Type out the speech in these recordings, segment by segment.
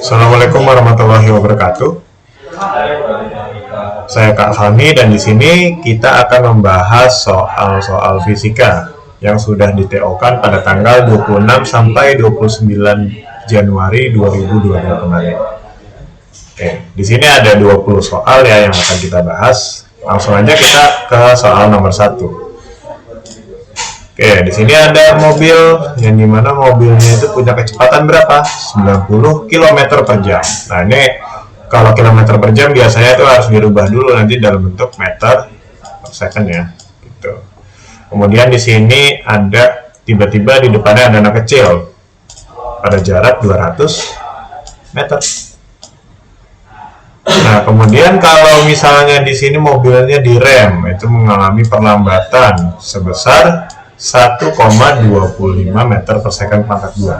Assalamualaikum warahmatullahi wabarakatuh. Saya Kak Fahmi dan di sini kita akan membahas soal-soal fisika yang sudah di-TO-kan pada tanggal 26 sampai 29 Januari 2022 kemarin. Oke, di sini ada 20 soal ya yang akan kita bahas. Langsung aja kita ke soal nomor 1. Oke, di sini ada mobil yang dimana mobilnya itu punya kecepatan berapa? 90 km per jam. Nah, ini kalau kilometer per jam biasanya itu harus dirubah dulu nanti dalam bentuk meter per second ya. Gitu. Kemudian di sini ada tiba-tiba di depannya ada anak kecil pada jarak 200 meter. Nah, kemudian kalau misalnya di sini mobilnya direm, itu mengalami perlambatan sebesar 1,25 meter per second pangkat 2.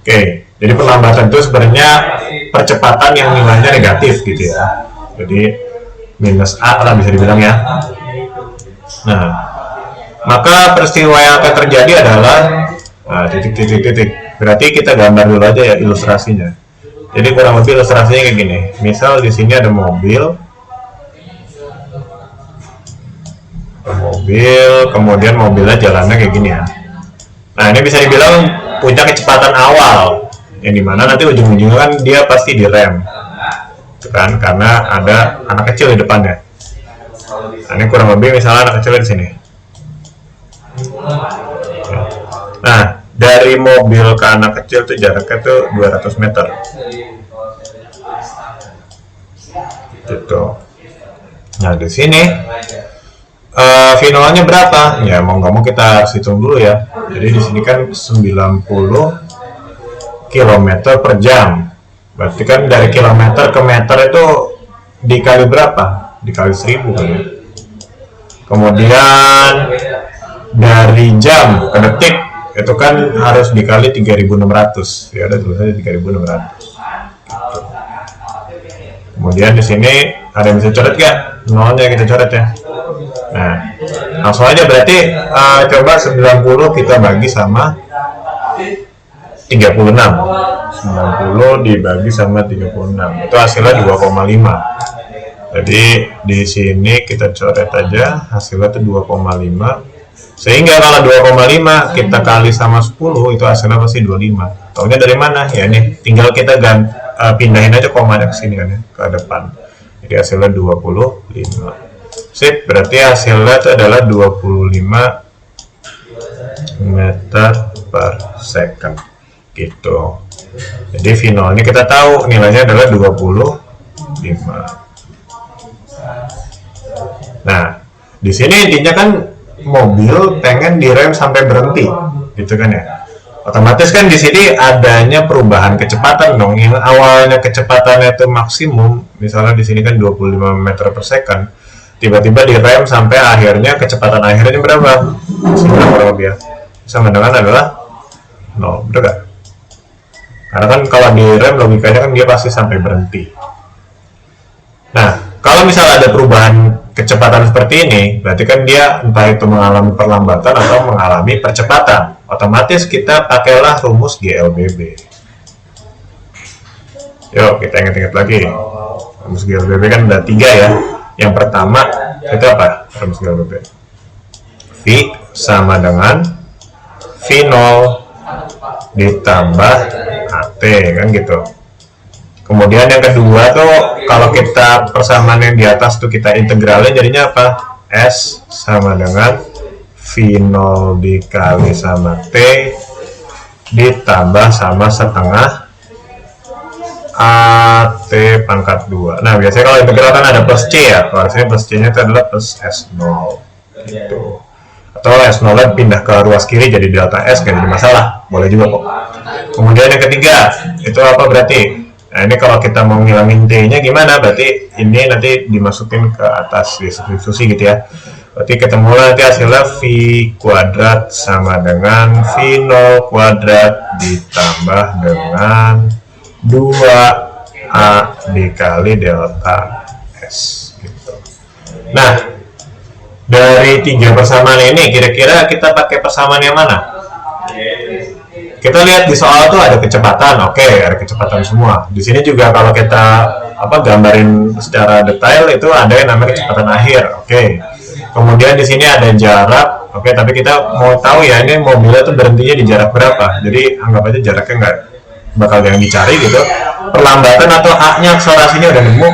Oke, jadi perlambatan itu sebenarnya percepatan yang nilainya negatif gitu ya. Jadi minus A lah bisa dibilang ya. Nah, maka peristiwa yang akan terjadi adalah titik. Berarti kita gambar dulu aja ya ilustrasinya. Jadi kurang lebih ilustrasinya kayak gini. Misal di sini ada mobil, kemudian mobilnya jalannya kayak gini ya. Nah, ini bisa dibilang punya kecepatan awal, yang dimana nanti ujung-ujungnya kan dia pasti direm, kan? Karena ada anak kecil di depannya. Nah, ini kurang lebih misalnya anak kecil di sini. Nah, dari mobil ke anak kecil tuh jaraknya tuh 200 meter. Gitu. Nah, di sini finalnya berapa? Ya mau nggak mau kita harus hitung dulu ya. Jadi di sini kan 90 km per jam. Berarti kan dari kilometer ke meter itu dikali berapa? Dikali 1000 kan ya. Kemudian dari jam ke detik itu kan harus dikali 3600. Ya udah tulisannya 3600. Gitu. Kemudian di sini ada yang bisa coret nggak? Nolnya kita coret ya. Nah, langsung aja berarti coba 90 kita bagi sama 36. 90 dibagi sama 36. Itu hasilnya 2,5. Jadi di sini kita coret aja hasilnya itu 2,5. Sehingga kalau 2,5 kita kali sama 10 itu hasilnya pasti 25. Taunya dari mana? Ya ini tinggal kita pindahin aja komanya ke sini kan ya, ke depan. Jadi hasilnya 25. Sip, berarti hasilnya itu adalah 25 meter per second gitu. Jadi finalnya kita tahu nilainya adalah 25. Nah, di sini intinya kan mobil pengen direm sampai berhenti gitu kan ya. Otomatis kan di sini adanya perubahan kecepatan dong. Yang awalnya kecepatannya itu maksimum, misalnya di sini kan 25 meter per second. Tiba-tiba direm sampai akhirnya kecepatan akhirnya berapa? Sebenarnya kurang lebih ya. Sama dengan adalah 0, betul gak? Karena kan kalau direm logikanya kan dia pasti sampai berhenti. Nah, kalau misalnya ada perubahan kecepatan seperti ini, berarti kan dia entah itu mengalami perlambatan atau mengalami percepatan. Otomatis kita pakailah rumus GLBB. Yuk, kita ingat-ingat lagi. Rumus GLBB kan ada 3 ya. Yang pertama itu apa? Rumus GLBB. V sama dengan V0 ditambah AT kan gitu. Kemudian yang kedua tuh kalau kita persamaan yang di atas tuh kita integralnya jadinya apa? S sama dengan V0 dikali sama T ditambah sama setengah AT pangkat 2. Nah, biasanya kalau integral kan ada plus C ya. Kalau sini plus C-nya itu adalah plus S0 gitu. Atau S0 pindah ke ruas kiri jadi delta S, gak jadi masalah. Boleh juga kok. Kemudian yang ketiga, itu apa berarti? Nah, ini kalau kita mau ngilangin T-nya gimana? Berarti ini nanti dimasukin ke atas di substitusi gitu ya. Berarti ketemu nanti hasilnya V kuadrat sama dengan V0 kuadrat ditambah dengan 2A dikali delta S gitu. Nah, dari 3 persamaan ini kira-kira kita pakai persamaan yang mana? kita lihat di soal tuh ada kecepatan, oke, ada kecepatan semua. Di sini juga kalau kita gambarin secara detail itu ada yang namanya kecepatan akhir, oke. Kemudian di sini ada jarak, oke, tapi kita mau tahu ya ini mobilnya tuh berhentinya di jarak berapa. Jadi anggap aja jaraknya nggak bakal yang dicari gitu. Perlambatan atau A-nya akselerasinya udah nemu.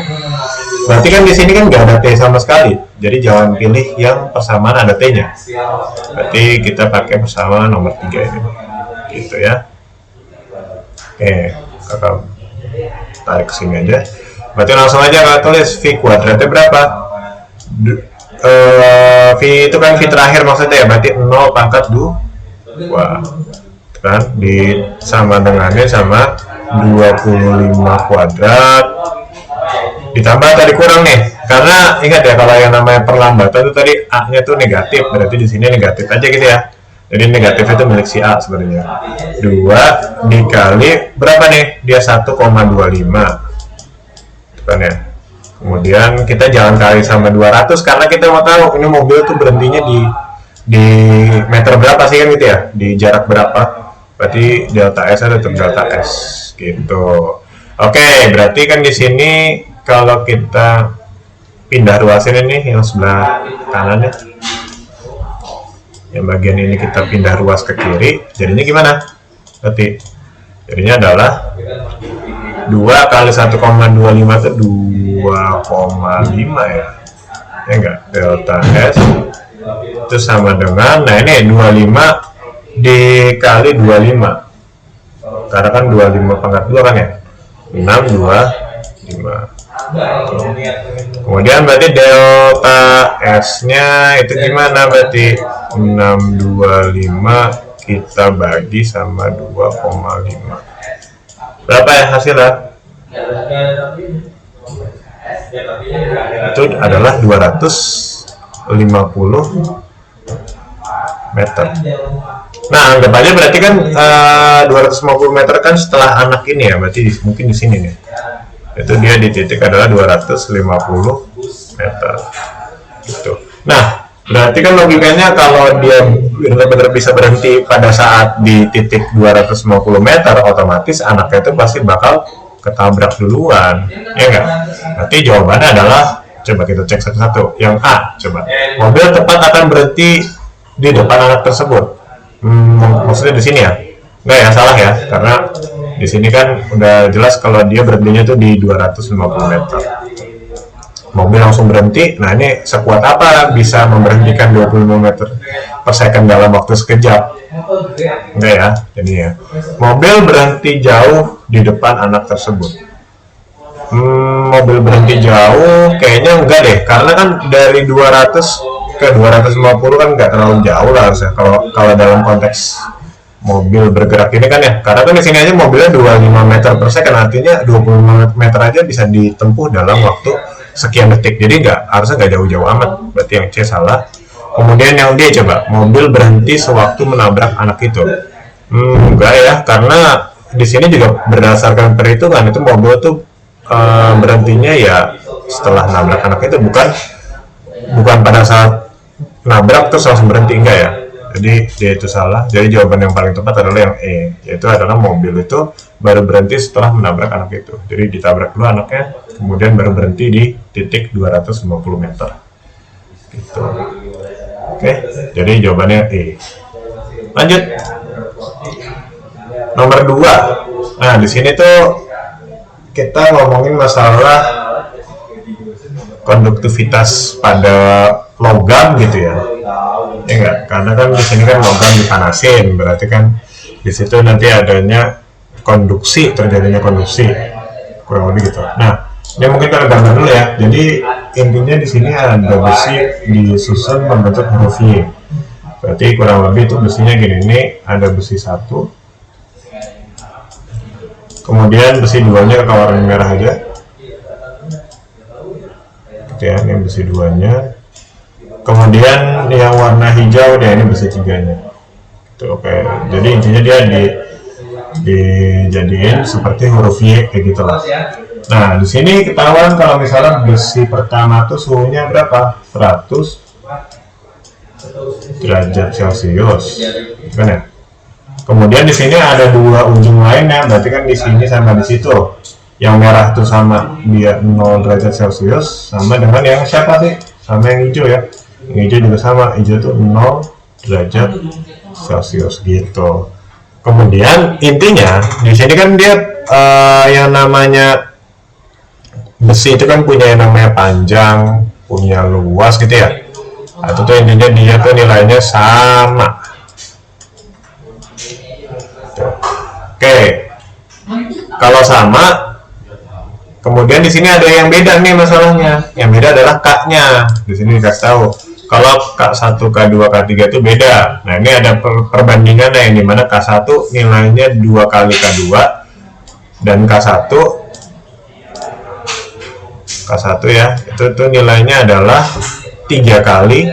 Berarti kan di sini kan nggak ada T sama sekali. Jadi jangan pilih yang persamaan ada T-nya. Berarti kita pakai persamaan nomor 3 ini. Gitu ya. Oke, kakak tarik ke sini aja. Berarti langsung aja kakak tulis V kuadratnya berapa? V itu kan V terakhir maksudnya ya, berarti 0 pangkat 2 kan sama dengannya sama 25 kuadrat ditambah tadi kurang nih, karena ingat ya kalau yang namanya perlambatan itu tadi A-nya tuh negatif, berarti di sini negatif aja gitu ya. Jadi negatif itu milik si A sebenarnya. 2 dikali berapa nih? Dia 1,25 kan ya. Kemudian kita jangan kali sama 200 karena kita mau tahu ini mobil tuh berhentinya di meter berapa sih kan gitu ya, di jarak berapa. Berarti delta S ada delta S gitu. Oke, berarti kan di sini kalau kita pindah ruasin ini yang sebelah kanannya, yang bagian ini kita pindah ruas ke kiri, jadinya gimana? Berarti jadinya adalah 2 kali 1,25 itu 2,5 ya. Ya enggak? Delta S itu sama dengan, nah ini 25 dikali 25. Karena kan 25 pangkat 2 kan ya? 625. Kemudian berarti delta S-nya itu gimana? Berarti 625 kita bagi sama 2,5. Berapa ya hasilnya? Itu adalah 250 meter. Nah, anggap aja berarti kan 250 meter kan setelah anak ini ya, berarti mungkin di sini nih. Itu dia di titik adalah 250 meter. Gitu. Nah, berarti kan logikanya kalau dia benar-benar bisa berhenti pada saat di titik 250 meter, otomatis anaknya itu pasti bakal ketabrak duluan, ya enggak? Nanti jawabannya adalah, coba kita cek satu-satu. Yang A, coba. Mobil tepat akan berhenti di depan anak tersebut. Maksudnya di sini ya? Enggak ya, salah ya, karena di sini kan udah jelas kalau dia berhentinya tuh di 250 meter. Mobil langsung berhenti. Nah, ini sekuat apa bisa memberhentikan 25 meter per second dalam waktu sekejap? Enggak ya, jadi ya. Mobil berhenti jauh di depan anak tersebut. Mobil berhenti jauh kayaknya enggak deh, karena kan dari 200 ke 250 kan enggak terlalu jauh lah harusnya kalau dalam konteks mobil bergerak ini kan ya, karena kan di sini aja mobilnya 25 meter per second, artinya 25 meter aja bisa ditempuh dalam waktu sekian detik, jadi harusnya nggak jauh-jauh amat. Berarti yang C salah. Kemudian yang D, coba, mobil berhenti sewaktu menabrak anak itu. Enggak ya, karena di sini juga berdasarkan perhitungan itu mobil tuh berhentinya ya setelah nabrak anak itu, bukan pada saat nabrak terus langsung berhenti, enggak ya. Jadi dia itu salah. Jadi jawaban yang paling tepat adalah yang E, yaitu adalah mobil itu baru berhenti setelah menabrak anak itu. Jadi ditabrak dulu anaknya, kemudian baru berhenti di titik 250 meter. Gitu. Oke, jadi jawabannya E. Lanjut. Nomor 2. Nah, di sini tuh kita ngomongin masalah konduktivitas pada logam gitu ya. Ya enggak, karena kan di sini kan logam dipanasin, berarti kan di situ nanti adanya terjadinya konduksi, kurang lebih gitu. Nah, ini mungkin kita gambar dulu ya. Jadi intinya di sini ada besi disusun membentuk huruf Y. Berarti kurang lebih itu besinya gini, ini ada besi 1, kemudian besi 2-nya kita warna merah aja. Gitu ya, ini besi 2-nya. Kemudian yang warna hijau deh, ini besi 3-nya. Gitu, oke. Jadi intinya dia dijadiin seperti huruf Y kayak gitulah. Nah, di sini ketahuan kalau misalnya besi pertama tuh suhunya berapa? 100 derajat Celcius. Kan ya? Kemudian di sini ada dua ujung lainnya, berarti kan di sini sama di situ. Yang merah tuh sama dia 0 derajat Celcius, sama dengan yang siapa sih? Sama yang hijau ya. Yang hijau juga sama, hijau tuh 0 derajat Celcius gitu. Kemudian intinya di sini kan dia yang namanya besi itu kan punya yang namanya panjang, punya luas gitu ya. Nah, itu tuh intinya dia tuh nilainya sama. Tuh. Oke, kalau sama, kemudian di sini ada yang beda nih masalahnya. Yang beda adalah K-nya. Di sini dikasih tahu. Kalau K1, K2, K3 itu beda. Nah, ini ada perbandingan yang dimana K1 nilainya 2 kali K2 dan K1 ya, itu tuh nilainya adalah 3 kali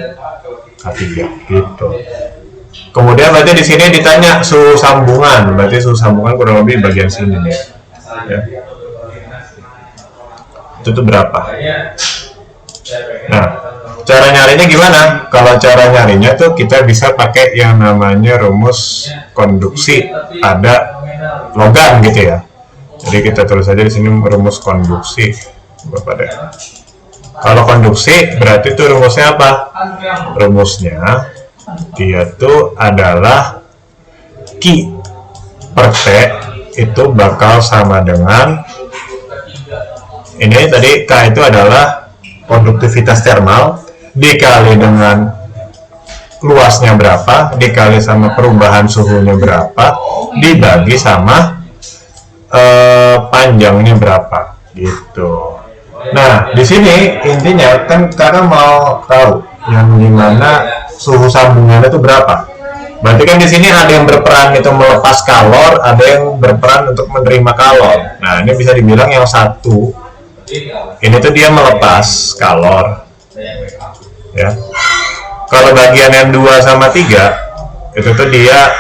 K3 gitu. Kemudian berarti di sini ditanya suhu sambungan. Berarti suhu sambungan kurang lebih bagian sini nih. Ya. Itu tuh berapa? Nah, cara nyarinya gimana? Kalau cara nyarinya tuh kita bisa pakai yang namanya rumus konduksi pada logam gitu ya. Jadi kita tulis aja di sini rumus konduksi. Bapak deh. Kalau konduksi berarti tuh rumusnya apa? Rumusnya dia tuh adalah Q per T itu bakal sama dengan ini tadi K itu adalah konduktivitas termal dikali dengan luasnya berapa dikali sama perubahan suhunya berapa dibagi sama panjangnya berapa gitu. Nah di sini intinya kan karena mau tahu yang dimana suhu sambungannya itu berapa. Berarti kan di sini ada yang berperan itu melepas kalor, ada yang berperan untuk menerima kalor. Nah ini bisa dibilang yang satu ini tuh dia melepas kalor ya. Kalau bagian yang 2 sama 3 itu tuh dia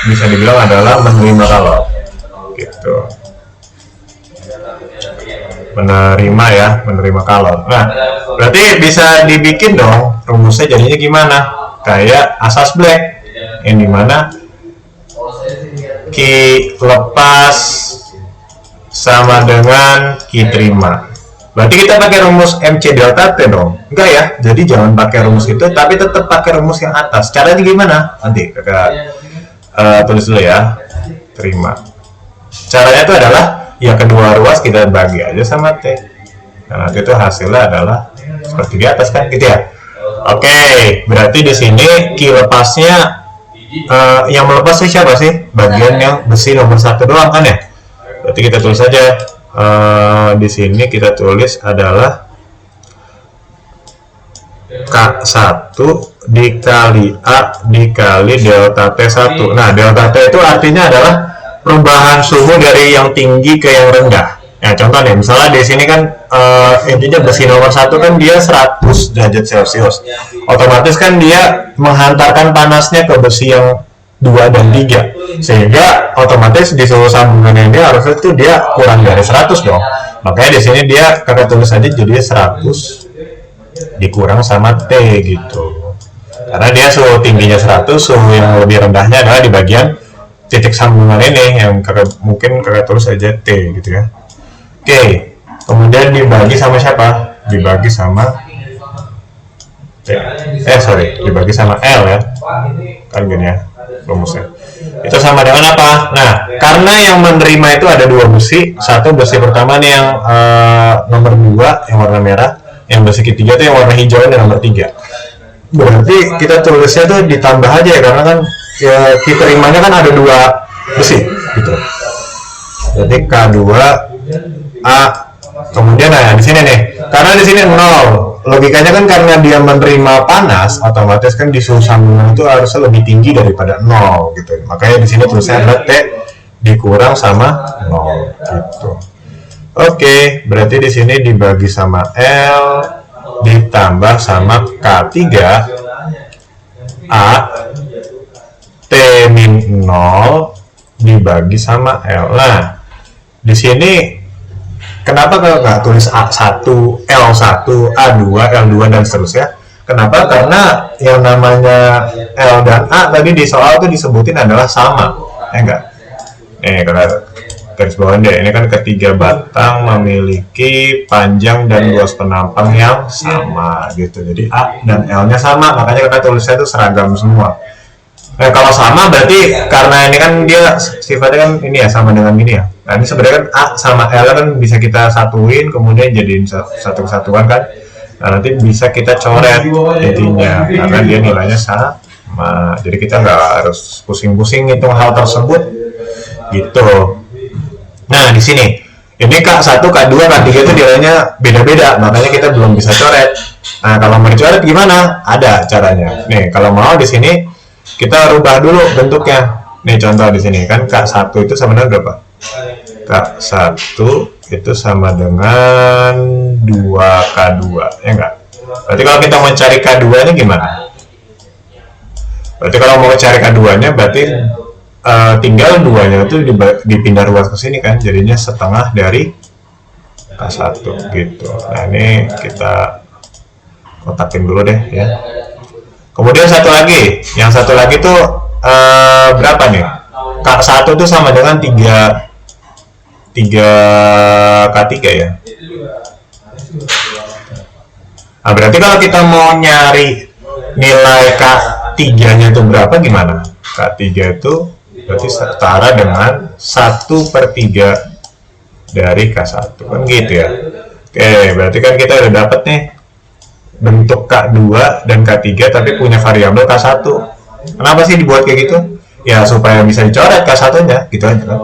bisa dibilang adalah menerima kalor gitu, menerima kalor. Nah berarti bisa dibikin dong rumusnya jadinya gimana, kayak asas Black yang dimana Q lepas sama dengan Q terima. Berarti kita pakai rumus MC delta T dong? Enggak ya, jadi jangan pakai rumus itu, tapi tetap pakai rumus yang atas. Caranya gimana? Nanti kakak tulis dulu ya. Terima. Caranya itu adalah ya kedua ruas kita bagi aja sama T. Nah, nanti itu hasilnya adalah seperti di atas kan, gitu ya. Oke, berarti di sini Q lepasnya yang melepas siapa sih? Bagian yang besi nomor 1 doang kan ya? Berarti kita tulis saja. Di sini kita tulis adalah K1 dikali A dikali delta T1. Nah, delta T itu artinya adalah perubahan suhu dari yang tinggi ke yang rendah. Ya, contoh nih, misalnya di sini kan intinya besi nomor 1 kan dia 100 derajat Celcius. Otomatis kan dia menghantarkan panasnya ke besi yang 2 dan 3, sehingga otomatis di suhu sambungan ini harusnya itu dia kurang dari 100 dong. Makanya di sini dia kakak tulis aja jadi 100 dikurang sama T gitu. Karena dia suhu tingginya 100, suhu yang lebih rendahnya adalah di bagian titik sambungan ini yang mungkin kakak tulis aja T gitu ya. Oke, kemudian dibagi sama siapa? Dibagi sama T. Dibagi sama L ya. Kan gini ya rumusnya. Itu sama dengan apa? Nah, karena yang menerima itu ada 2 besi. Satu besi pertama nih yang nomor 2 yang warna merah, yang besi ketiga itu yang warna hijau dan nomor 3. Berarti kita tulisnya tuh ditambah aja ya, karena kan ya, kita terimanya kan ada 2 besi gitu. Jadi K2 A, kemudian nah di sini nih, karena di sini 0. Logikanya kan karena dia menerima panas, otomatis kan di suhu sambungan itu harusnya lebih tinggi daripada 0 gitu. Makanya di sini tulisnya ada T dikurang sama 0 gitu. Oke, berarti di sini dibagi sama L ditambah sama K3 A T min 0 dibagi sama L. Nah, di sini kenapa nggak tulis A1, L1, A2, L2 dan seterusnya? Kenapa? Karena yang namanya L dan A tadi di soal itu disebutin adalah sama. enggak? Nih kalau garis bawah deh, ini kan ketiga batang memiliki panjang dan luas penampang yang sama gitu. Jadi A dan L-nya sama, makanya kakak tulisnya itu seragam semua. Kalau sama berarti karena ini kan dia sifatnya kan ini ya sama dengan ini ya. Nah ini sebenarnya kan A sama L kan bisa kita satuin kemudian jadiin satu kesatuan kan. Nah nanti bisa kita coret intinya karena dia nilainya sama. Jadi kita nggak harus pusing-pusing hitung hal tersebut gitu. Nah di sini ini K1, K2, K3 itu nilainya beda-beda, makanya kita belum bisa coret. Nah kalau mau dicoret gimana? Ada caranya. Nih kalau mau di sini kita rubah dulu bentuknya. Nih contoh di sini kan K1 itu sama dengan berapa? K1 itu sama dengan 2K2 ya enggak? Berarti kalau kita mau cari K2 nya gimana? Berarti kalau mau cari K2 nya berarti tinggal 2 nya itu dipindah ruas ke sini kan, jadinya setengah dari K1 gitu. Nah ini kita kotakin dulu deh ya. Kemudian satu lagi, yang satu lagi tuh berapa nih? K1 tuh sama dengan 3 K3 ya. Nah berarti kalau kita mau nyari nilai K3 nya itu berapa gimana? K3 itu berarti setara dengan 1/3 dari K1 kan gitu ya. Oke berarti kan kita udah dapet nih bentuk K2 dan K3 tapi punya variabel K1. Kenapa sih dibuat kayak gitu? Ya supaya bisa dicoret K1 nya gitu aja kan.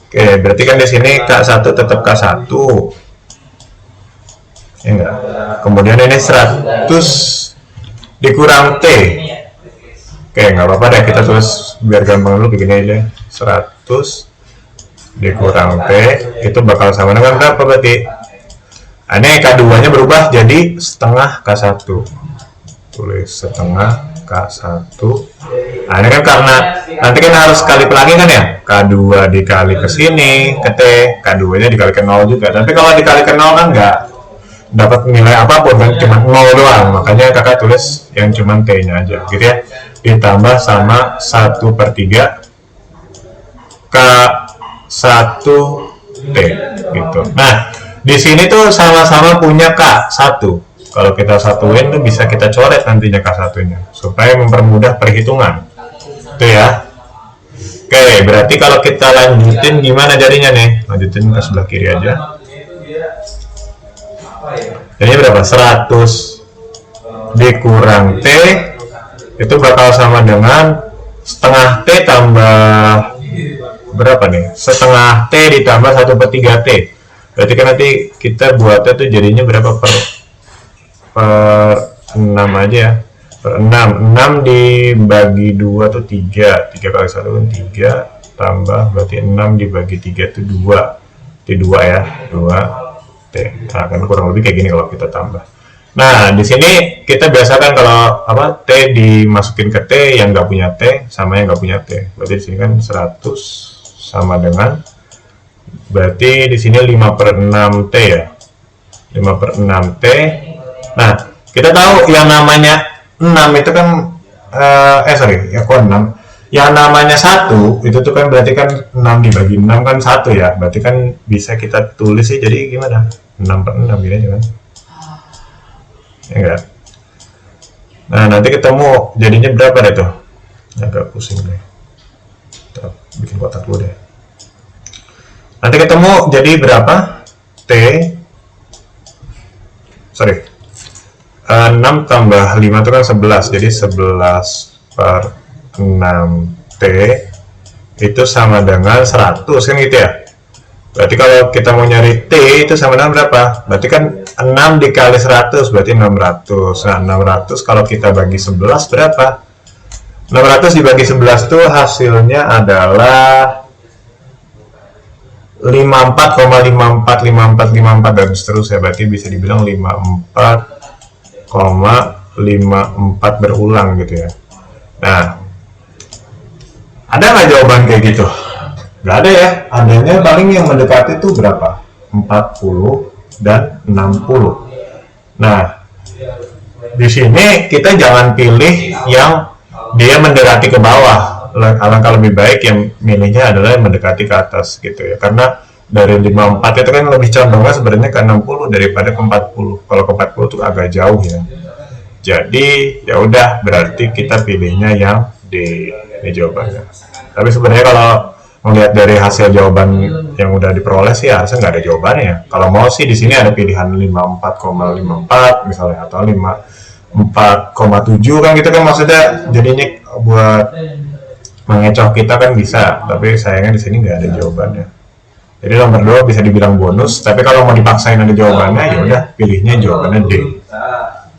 Oke berarti kan di sini K1 tetap K1 ya enggak? Kemudian ini 100 dikurang T. Oke, nggak apa-apa deh, kita tulis biar gampang dulu begini aja. 100 dikurang T itu bakal sama dengan berapa berarti? Nah, ini K2 nya berubah jadi setengah K1. Tulis setengah K1. Nah ini kan karena nanti kan harus kali pelangi kan ya, K2 dikali ke sini ke T, K2 nya dikali ke 0 juga. Tapi kalau dikali ke 0 kan nggak dapat nilai apapun kan, cuma 0 doang. Makanya kakak tulis yang cuma T nya aja gitu ya, ditambah sama 1/3 K1T gitu. Nah di sini tuh sama-sama punya K1. Kalau kita satuin tuh bisa kita coret nantinya K1 nya supaya mempermudah perhitungan itu ya. Oke berarti kalau kita lanjutin gimana jadinya nih, lanjutin ke sebelah kiri aja. Jadi berapa? 100 dikurang T itu bakal sama dengan setengah T tambah berapa nih? Setengah T ditambah 1/3 T. Berarti kan nanti kita buatnya tuh jadinya berapa per 6 aja ya. Per 6 dibagi 2 tuh 3 kali 1 kan 3 tambah berarti 6 dibagi 3 itu 2 T 2 ya 2 T. Nah kan kurang lebih kayak gini kalau kita tambah. Nah di sini kita biasakan kalau apa T dimasukin ke T yang nggak punya T sama yang nggak punya T. Berarti di sini kan 100 sama dengan berarti di sini 5/6 T ya, 5/6 T. Nah kita tahu yang namanya 6 itu kan sorry ya kok 6 yang namanya 1 itu tuh kan berarti kan 6 dibagi 6 kan 1 ya, berarti kan bisa kita tulis sih jadi gimana 6/6 gini aja kan ya enggak. Nah nanti ketemu jadinya berapa deh tuh, agak pusing deh, kita bikin kotak dulu deh. Nanti ketemu jadi berapa T sorry 6 tambah 5 itu kan 11, jadi 11/6 T itu sama dengan 100 kan gitu ya. Berarti kalau kita mau nyari T itu sama dengan berapa? Berarti kan 6 dikali 100 berarti 600. Nah 600 kalau kita bagi 11 berapa? 600 dibagi 11 tuh hasilnya adalah 54,545454 dan seterusnya. Berarti bisa dibilang 54,54 berulang gitu ya. Nah ada nggak jawaban kayak gitu? Nggak ada ya, adanya paling yang mendekati itu berapa? 40 dan 60. Nah di sini kita jangan pilih yang dia mendekati ke bawah, alangkah lebih baik yang milihnya adalah yang mendekati ke atas gitu ya, karena dari 54 itu kan lebih condongnya sebenarnya ke 60 daripada ke 40. Kalau ke 40 tuh agak jauh ya. Jadi ya udah, berarti kita pilihnya yang D, ini jawabannya. Tapi sebenarnya kalau melihat dari hasil jawaban yang udah diperoleh sih harusnya nggak ada jawabannya ya. Kalau mau sih di sini ada pilihan 54,54 misalnya, atau 54,7 kan gitu kan, maksudnya jadinya buat mengecoh kita kan bisa, tapi sayangnya di sini nggak ada jawabannya. Jadi nomor 2 bisa dibilang bonus, tapi kalau mau dipaksain ada jawabannya ya udah pilihnya jawabannya D.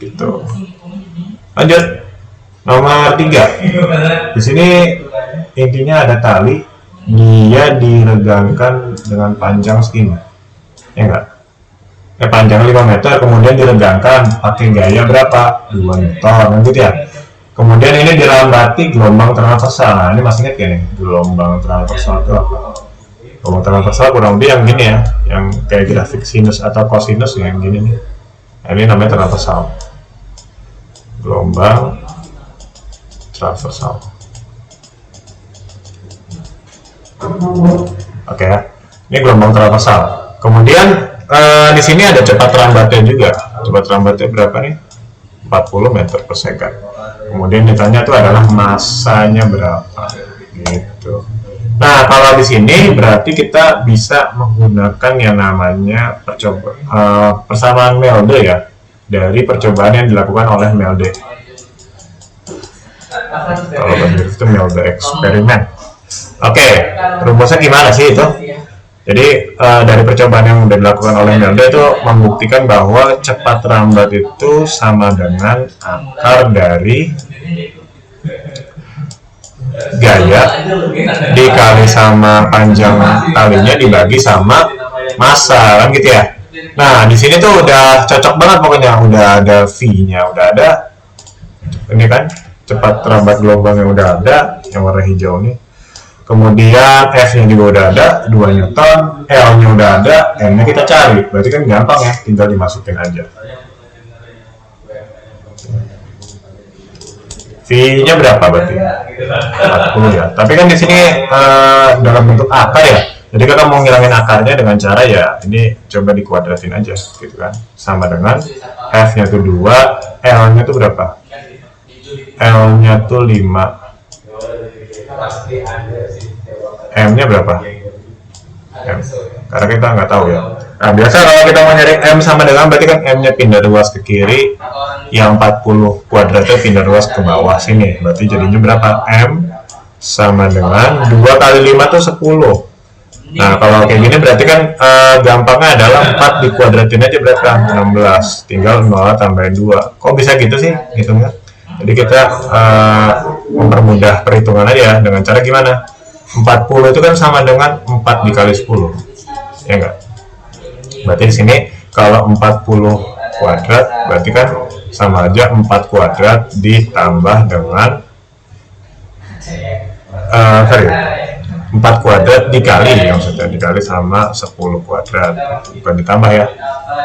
Gitu. Lanjut. Nomor 3. Di sini intinya ada tali, dia diregangkan dengan panjang segini. Ya enggak? Panjang 5 meter, kemudian diregangkan pakai gaya berapa? 2 Newton gitu ya. Kemudian ini dilambati gelombang transversal. Nah, ini masih ingat ya nih, gelombang transversal itu apa? Gelombang transversal kurang lebih yang gini ya, yang kayak grafik sinus atau kosinus yang gini nih. Nah, ini namanya transversal. Gelombang transversal. Oke ya. Ini gelombang transversal. Kemudian di sini ada cepat rambatnya juga. Cepat rambatnya berapa nih? 40 meter per second. Kemudian ditanya tuh adalah masanya berapa, gitu. Nah, kalau di sini berarti kita bisa menggunakan yang namanya persamaan Melde ya, dari percobaan yang dilakukan oleh Melde. Kalau bahasa itu Melde eksperimen. Oke, rumusnya gimana sih itu? Jadi dari percobaan yang sudah dilakukan oleh Melde itu membuktikan bahwa cepat rambat itu sama dengan akar dari gaya dikali sama panjang talinya dibagi sama massa, kan gitu ya. Nah, di sini tuh udah cocok banget pokoknya, udah ada V-nya, udah ada ini kan cepat rambat gelombang yang udah ada, yang warna hijau nih. Kemudian F-nya juga udah ada, 2 Newton, L-nya udah ada, M-nya kita cari. Berarti kan gampang ya, tinggal dimasukin aja. V-nya berapa berarti? 40 ya. Tapi kan di sini dalam bentuk akar ya. Jadi kita mau ngilangin akarnya dengan cara ya, ini coba dikuadratin aja gitu kan. Sama dengan F-nya tuh 2, L-nya tuh berapa? L-nya tuh 5. M-nya berapa? M. Karena kita nggak tahu ya. Nah, biasa kalau kita mau nyari M sama dengan, berarti kan M-nya pindah luas ke kiri, yang 40 kuadratnya pindah luas ke bawah sini. Berarti jadinya berapa? M sama dengan 2 kali 5 tuh 10. Nah, kalau kayak gini berarti kan gampangnya adalah 4 dikuadratin aja berapa? 16. Tinggal 0 tambahin 2. Kok bisa gitu sih hitungnya? Jadi kita mempermudah perhitungan aja dengan cara gimana? 40 itu kan sama dengan 4 dikali 10. Ya enggak? Berarti di sini kalau 40 kuadrat berarti kan sama aja 4 kuadrat ditambah dengan 4 kuadrat dikali, maksudnya dikali sama 10 kuadrat, bukan ditambah ya.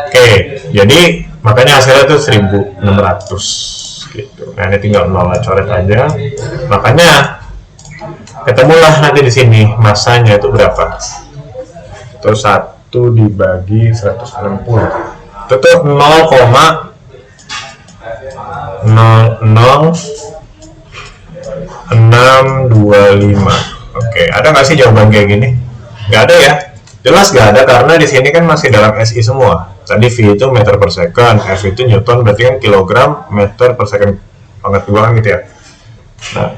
Oke, jadi makanya hasilnya tuh 1600 gitu. Nah, ini tinggal 0 coret aja. Makanya ketemulah nanti di sini masanya itu berapa? Itu 1 dibagi 160. Itu tuh 0,00625. Oke, ada nggak sih jawaban kayak gini? Nggak ada ya? Jelas nggak ada, karena di sini kan masih dalam SI semua. Tadi V itu meter per second, F itu Newton, berarti kan kilogram meter per second banget doang gitu ya. Nah,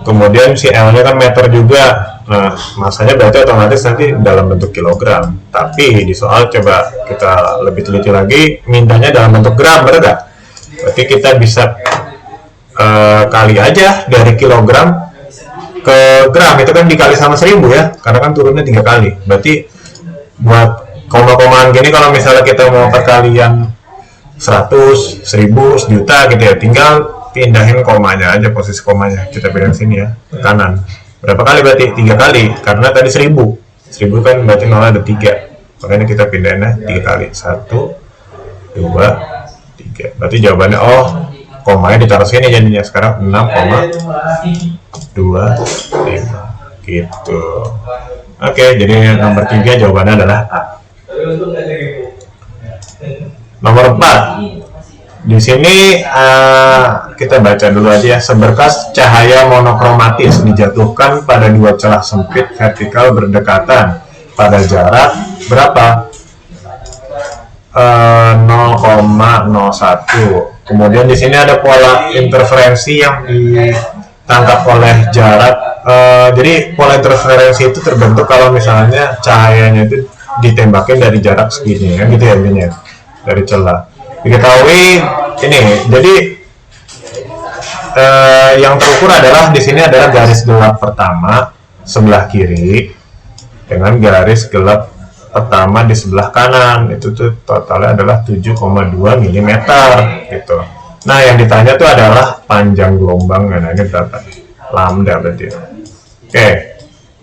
kemudian si L-nya kan meter juga. Nah, masanya berarti otomatis nanti dalam bentuk kilogram. Tapi di soal coba kita lebih teliti lagi, mintanya dalam bentuk gram, benar nggak? Berarti kita bisa kali aja dari kilogram ke gram, itu kan dikali sama 1000 ya, karena kan turunnya 3 kali. Berarti buat koma-komaan gini, kalau misalnya kita mau perkalian 100, 1000, sejuta gitu ya, tinggal pindahin komanya aja, posisi komanya kita pindahin sini ya, ke kanan. Berapa kali berarti? 3 kali, karena tadi 1000 kan berarti 0 ada 3, makanya kita pindahinnya 3 kali, 1, 2, 3. Berarti jawabannya komanya ditaruh sini jadinya sekarang 6,25 gitu. Oke, jadi nomor 3 jawabannya adalah A. Nomor 4. Di sini kita baca dulu aja ya. Seberkas cahaya monokromatis dijatuhkan pada dua celah sempit vertikal berdekatan pada jarak berapa? 0,01. Kemudian di sini ada pola interferensi yang ditangkap oleh jarak. Jadi pola interferensi itu terbentuk kalau misalnya cahayanya itu ditembakin dari jarak segini ya, gitu ya ini ya, dari celah. Diketahui ini, jadi yang terukur adalah di sini adalah garis gelap pertama sebelah kiri dengan garis gelap pertama di sebelah kanan. Itu tuh totalnya adalah 7,2 mm gitu. Nah, yang ditanya tuh adalah panjang gelombang. Nah, ini berapa? Lambda berarti. Oke.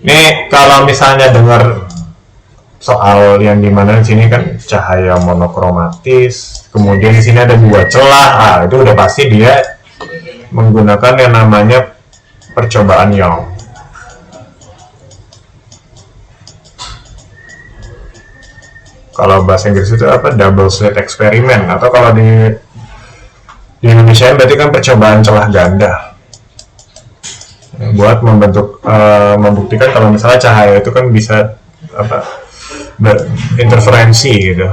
Ini kalau misalnya dengar soal yang dimana di sini kan cahaya monokromatis, kemudian di sini ada dua celah, itu udah pasti dia menggunakan yang namanya percobaan Young. Kalau bahasa Inggris itu apa? Double slit experiment, atau kalau di Indonesia berarti kan percobaan celah ganda. Buat membuktikan kalau misalnya cahaya itu kan bisa apa? Berinterferensi gitu,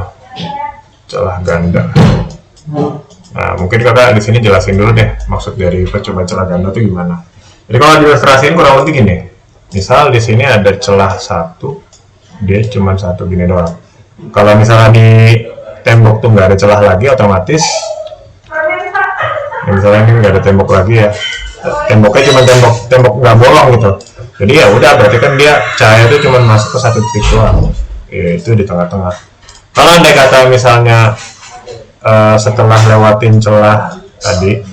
celah ganda. Nah, mungkin kakak di sini jelasin dulu deh maksud dari percobaan celah ganda itu gimana. Jadi kalau diilustrasiin kurang lebih gini. Misal di sini ada celah satu, dia cuma satu gini doang. Kalau misalnya di tembok tuh nggak ada celah lagi, otomatis ya misalnya ini nggak ada tembok lagi ya, temboknya cuma tembok nggak bolong gitu. Jadi ya udah, berarti kan dia cahaya itu cuma masuk ke satu titik doang, yaitu di tengah-tengah. Kalau andai kata misalnya setelah lewatin celah tadi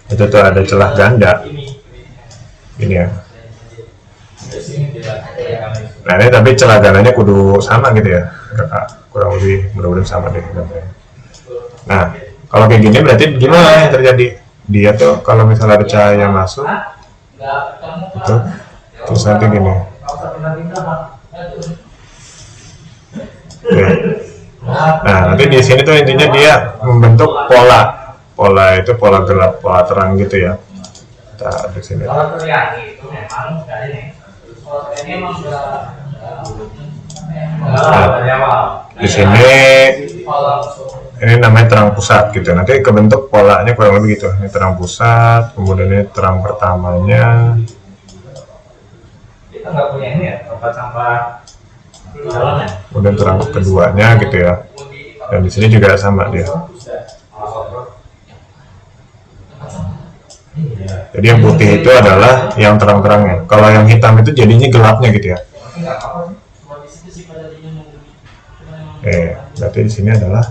itu tuh ada celah ganda ini ya. Nah ini tapi celah gandanya kudu sama gitu ya kakak, kurang lebih mudah-mudahan sama deh. Nah kalau kayak gini berarti gimana yang terjadi? Dia tuh kalau misalnya ada cahaya masuk itu terus nanti gini ya. Nah nanti di sini tuh intinya dia membentuk pola itu pola gelap, pola terang gitu ya. Nah, di sini. Nah, di sini ini namanya terang pusat gitu. Nanti kebentuk polanya kurang lebih gitu. Ini terang pusat, kemudian ini terang pertamanya. Kita nggak punya ini ya, tempat sampah. Kemudian terang keduanya gitu ya. Dan di sini juga sama dia. Jadi yang putih itu adalah yang terang-terangnya. Kalau yang hitam itu jadinya gelapnya gitu ya. Berarti di sini adalah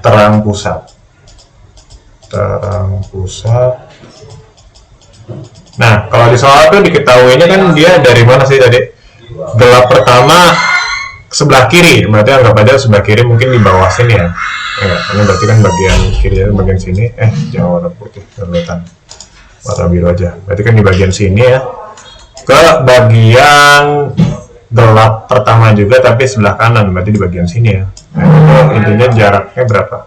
terang pusat. Terang pusat. Nah, kalau di soal itu diketahuinya kan dia dari mana sih tadi? Gelap pertama sebelah kiri. Berarti anggap aja sebelah kiri mungkin di bawah sini ya. Ini berarti kan bagian kiri, bagian sini. Jangan warna putih, kelihatan. Warna biru aja. Berarti kan di bagian sini ya. Ke bagian gelap pertama juga tapi sebelah kanan, berarti di bagian sini ya. Nah, intinya jaraknya berapa?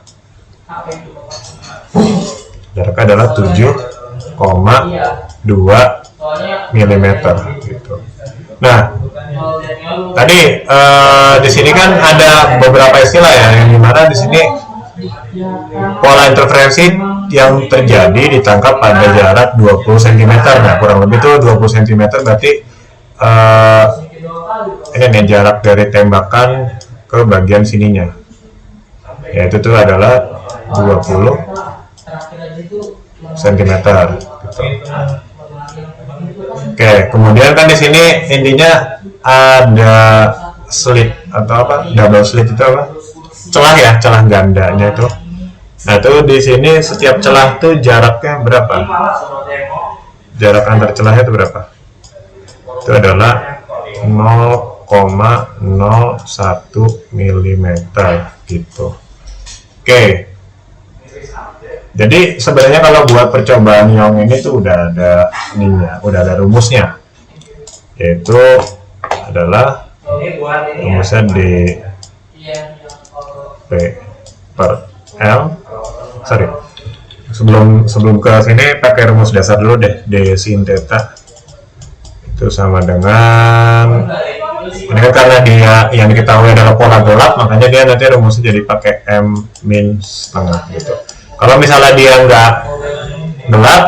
Jaraknya adalah 7,2 mm gitu. Nah, tadi di sini kan ada beberapa istilah ya, yang dimana di sini pola interferensi yang terjadi ditangkap pada jarak 20 cm. Nah, kurang lebih itu 20 cm berarti ini nih jarak dari tembakan ke bagian sininya, yaitu itu adalah 20 cm gitu. Oke, kemudian kan di sini intinya ada slit atau apa, double slit itu apa, celah ya, celah gandanya itu. Nah itu di sini setiap celah tuh jaraknya berapa? Jarak antar celahnya itu berapa? Itu adalah 0,01 mm gitu. Oke. Jadi sebenarnya kalau buat percobaan yang ini tuh udah ada ininya, udah ada rumusnya, yaitu adalah rumusnya D P per L. Sorry, sebelum ke sini pakai rumus dasar dulu deh. D sin theta itu sama dengan, ini kan karena dia yang diketahui adalah pola gelap, makanya dia nanti rumusnya jadi pakai M min setengah gitu. Kalau misalnya dia nggak gelap,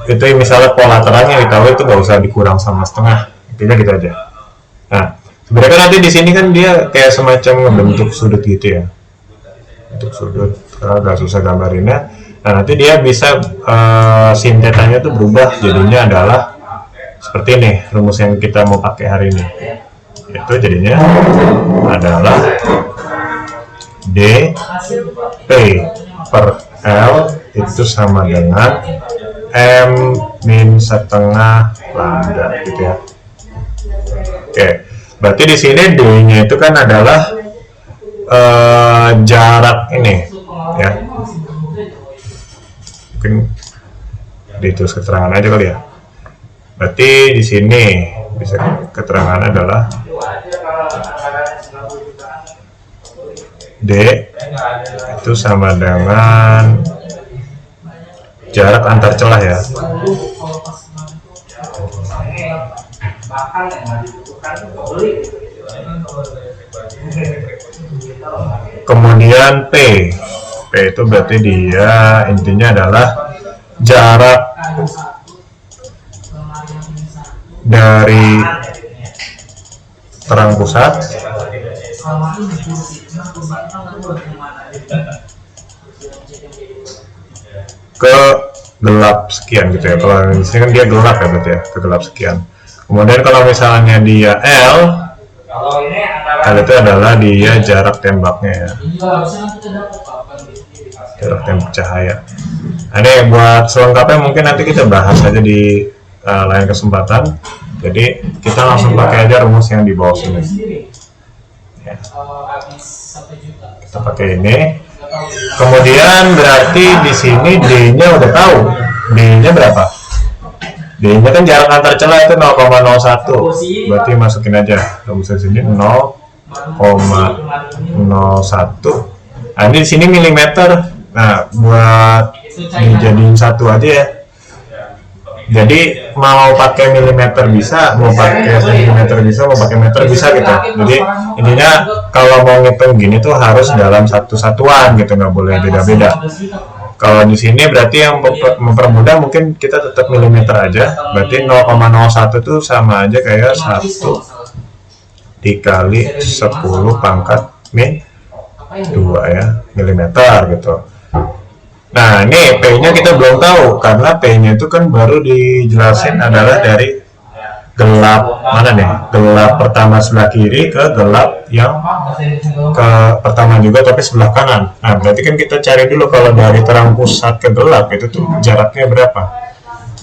itu misalnya pola terang yang ditahu itu nggak usah dikurang sama setengah, intinya gitu aja. Nah, sebenarnya kan nanti di sini kan dia kayak semacam ngebentuk sudut gitu ya, bentuk sudut, agak susah gambarinnya. Nah, nanti dia bisa sin tetanya tuh berubah, jadinya adalah seperti ini rumus yang kita mau pakai hari ini. Itu jadinya adalah D P per L itu sama dengan M min setengah lambda gitu ya. Oke, berarti di sini D-nya itu kan adalah jarak ini ya. Mungkin ditulis keterangan aja kali ya. Berarti di sini bisa keterangan adalah D itu sama dengan jarak antar celah ya. Kemudian P itu berarti dia intinya adalah jarak dari terang pusat ke gelap sekian gitu ya. Kalau di sini kan dia gelap ya berarti ya, ke gelap sekian. Kemudian kalau misalnya dia L itu adalah dia jarak tembaknya ya, jarak tembak cahaya. Nah, ini buat selengkapnya mungkin nanti kita bahas aja di lain kesempatan. Jadi kita langsung pakai aja rumus yang di bawah sini ya. Kita pakai ini. Kemudian berarti di sini D-nya udah tahu. D-nya berapa? D-nya kan jarak antar celah itu 0,01. Berarti masukin aja rumusnya sini 0,01. Nah, ini di sini milimeter. Nah, buat dijadiin satu aja ya. Jadi mau pakai milimeter bisa, mau pakai sentimeter bisa, mau pakai meter bisa gitu. Jadi intinya kalau mau ngitung gini tuh harus dalam satu satuan gitu, nggak boleh beda-beda. Kalau di sini berarti yang mempermudah mungkin kita tetap milimeter aja. Berarti 0,01 tuh sama aja kayak 1 dikali 10 pangkat min 2 ya, milimeter gitu. Nah, ini P-nya kita belum tahu karena P-nya itu kan baru dijelasin adalah dari gelap mana nih? Gelap pertama sebelah kiri ke gelap yang ke pertama juga tapi sebelah kanan. Nah, berarti kan kita cari dulu kalau dari terang pusat ke gelap itu tuh jaraknya berapa.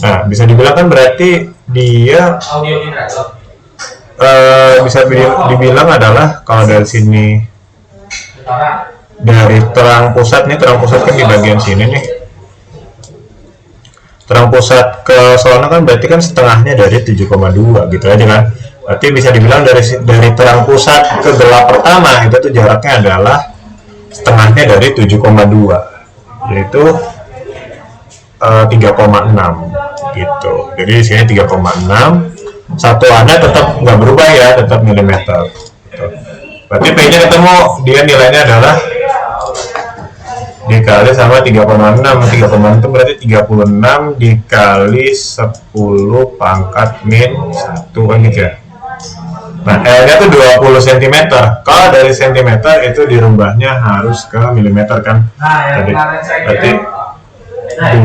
Nah, bisa dibilang kan berarti dia bisa dibilang adalah kalau dari sini dari terang pusat nih, terang pusat kan di bagian sini nih, terang pusat ke sono kan berarti kan setengahnya dari 7,2 gitu aja kan. Berarti bisa dibilang dari terang pusat ke gelap pertama itu tuh jaraknya adalah setengahnya dari 7,2 yaitu 3,6 gitu. Jadi di sini 3,6, satuannya tetap nggak berubah ya, tetap milimeter gitu. Berarti P-nya ketemu, dia nilainya adalah dikali sama 3,6. 3,6 itu berarti 36 dikali 10 pangkat min 1 kan gitu ya. Nah, L-nya tuh 20 cm. Kalau dari cm itu dirubahnya harus ke milimeter kan. Jadi berarti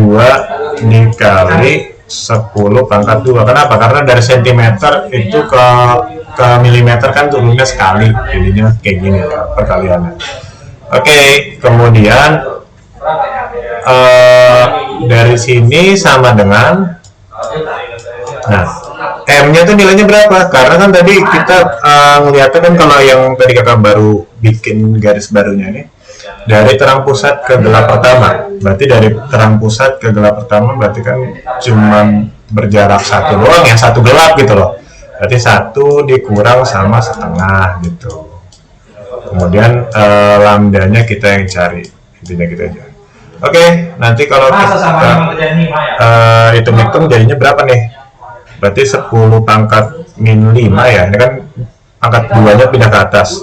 2 dikali 10 pangkat 2. Kenapa? Karena dari cm itu ke milimeter kan turunnya sekali, jadinya kayak gini perkaliannya. Oke, kemudian dari sini sama dengan, nah M-nya tuh nilainya berapa? Karena kan tadi kita ngeliatnya kan kalau yang tadi kakak baru bikin garis barunya ini, dari terang pusat ke gelap pertama. Berarti dari terang pusat ke gelap pertama berarti kan cuma berjarak satu doang, yang satu gelap gitu loh. Berarti satu dikurang sama setengah gitu. Kemudian lambdanya kita yang cari, intinya gitu aja. Oke, nanti kalau kita hitung-hitung jadinya berapa nih? Berarti 10 pangkat min 5 ya. Ini kan pangkat 2-nya pindah ke atas.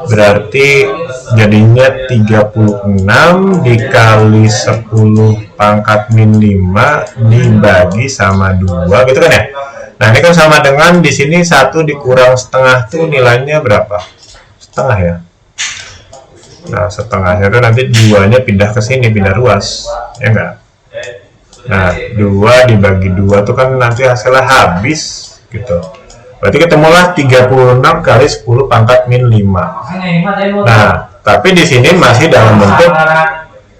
Berarti jadinya 36 dikali 10 pangkat min 5 dibagi sama 2 gitu kan ya. Nah ini kan sama dengan di sini 1 dikurang setengah tuh nilainya berapa? Setengah ya. Nah setengahnya tuh nanti 2-nya pindah ke sini, pindah ruas ya enggak. Nah 2 dibagi 2 tuh kan nanti hasilnya habis gitu. Berarti ketemulah 36 kali 10 pangkat min 5. Nah tapi di sini masih dalam bentuk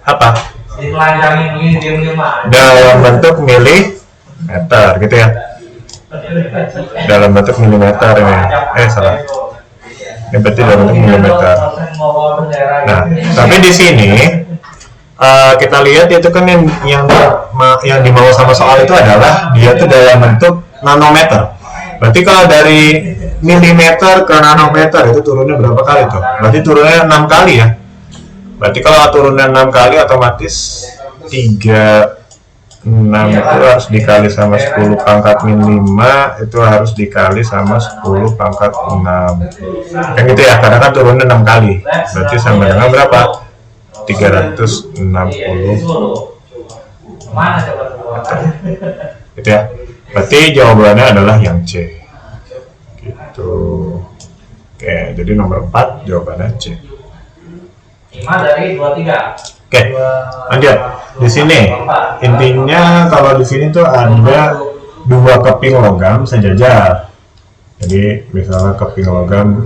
apa? Dalam bentuk milimeter gitu ya. Dalam bentuk milimeter ini. Salah. Ini berarti dalam bentuk milimeter. Nah, tapi di sini kita lihat itu kan yang dimau sama soal itu adalah dia tuh dalam bentuk nanometer. Berarti kalau dari milimeter ke nanometer itu turunnya berapa kali tuh? Berarti turunnya 6 kali ya. Berarti kalau turunnya 6 kali otomatis 36 itu harus dikali sama 10 pangkat min 5 itu harus dikali sama 10 pangkat 6 kan gitu ya, karena kan turunnya 6 kali berarti sama dengan berapa? 360 gitu ya. Berarti jawabannya adalah yang C gitu. Oke, jadi nomor 4 jawabannya C. 5 dari 23. Oke, lanjut. Di sini intinya kalau di sini tuh ada 2 keping logam sejajar. Jadi misalnya keping logam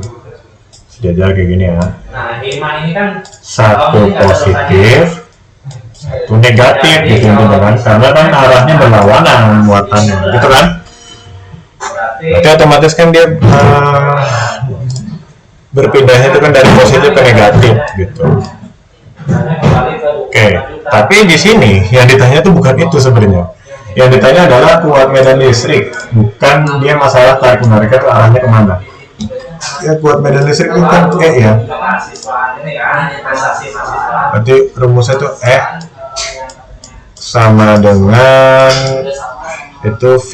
sejajar kayak gini ya. Nah, 5 ini kan satu positif, satu negatif gitu kan. Karena kan arahnya berlawanan muatannya, gitu kan? Berarti otomatis kan dia berpindahnya itu kan dari positif ke negatif gitu. Oke, tapi di sini yang ditanya tuh bukan itu sebenarnya. Yang ditanya adalah kuat medan listrik, bukan dia masalah tarik menariknya tuh arahnya kemana. Ya kuat medan listrik itu kan E ya. Berarti rumusnya tuh E sama dengan itu V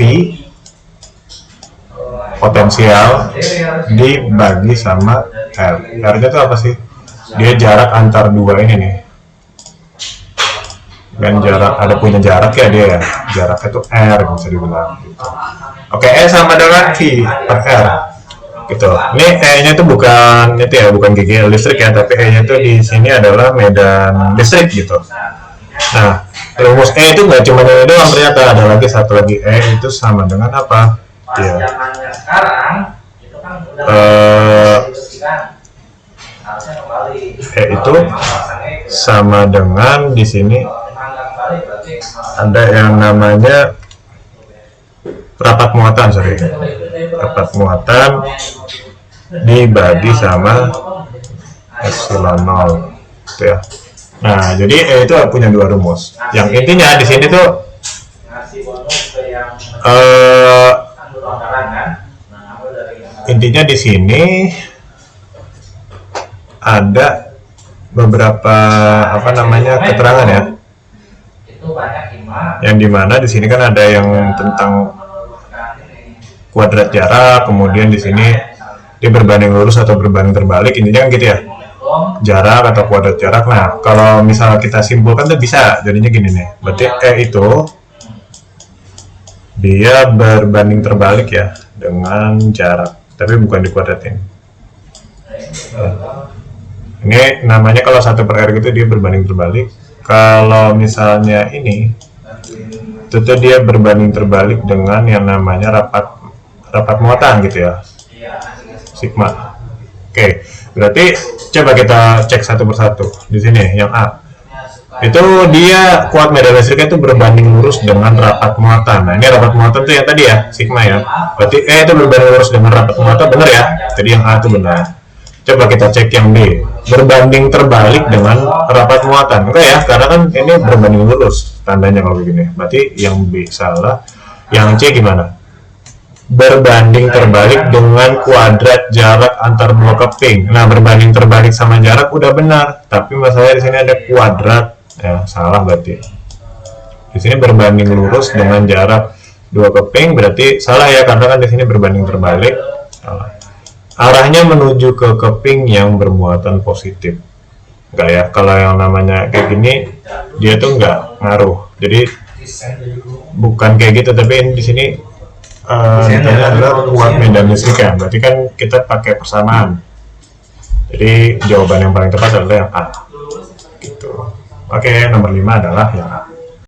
potensial dibagi sama R. R-nya tuh apa sih? Dia jarak antar dua ini nih. Dan jarak, ada punya jarak ya dia ya. Jaraknya tuh R bisa dibilang gitu. Oke, E sama dengan V per R. Gitu. Ini E-nya tuh bukan itu ya, bukan gigi listrik ya, tapi E-nya tuh di sini adalah medan listrik gitu. Nah, rumus E itu nggak cuma ini doang, ternyata ada lagi satu lagi. E itu sama dengan apa? Ya. E itu sama dengan di sini ada yang namanya rapat muatan, sorry. Rapat muatan dibagi sama epsilon 0 gitu ya. Nah, jadi E itu punya dua rumus. Yang intinya di sini tuh intinya di sini ada beberapa apa namanya keterangan ya. Yang dimana di sini kan ada yang tentang kuadrat jarak, kemudian di sini dia berbanding lurus atau berbanding terbalik, intinya kan gitu ya, jarak atau kuadrat jarak. Nah kalau misalnya kita simpulkan tuh bisa jadinya gini nih, berarti E itu dia berbanding terbalik ya dengan jarak, tapi bukan dikuadratin. Ini namanya kalau 1 per R gitu dia berbanding terbalik. Kalau misalnya ini itu tuh dia berbanding terbalik dengan yang namanya rapat muatan gitu ya, sigma. Oke, berarti coba kita cek satu persatu. Di sini yang A itu dia kuat medan listriknya itu berbanding lurus dengan rapat muatan. Nah ini rapat muatan tuh yang tadi ya, sigma ya. Berarti E itu berbanding lurus dengan rapat muatan, benar ya? Jadi yang A itu benar. Coba kita cek yang B, berbanding terbalik dengan rapat muatan. Enggak ya, karena kan ini berbanding lurus tandanya kalau begini. Berarti yang B salah. Yang C gimana? Berbanding terbalik dengan kuadrat jarak antar blok keping. Nah, berbanding terbalik sama jarak udah benar, tapi masalahnya di sini ada kuadrat. Ya, salah berarti. Di sini berbanding lurus dengan jarak 2 keping, berarti salah ya, karena kan di sini berbanding terbalik. Salah. Arahnya menuju ke keping yang bermuatan positif. Enggak ya, kalau yang namanya kayak gini dia tuh enggak ngaruh. Jadi bukan kayak gitu, tapi ini di sini ditanya adalah kuat medan listrik ya. Berarti kan kita pakai persamaan. Jadi jawaban yang paling tepat adalah yang A. Gitu. Oke, nomor 5 adalah yang A.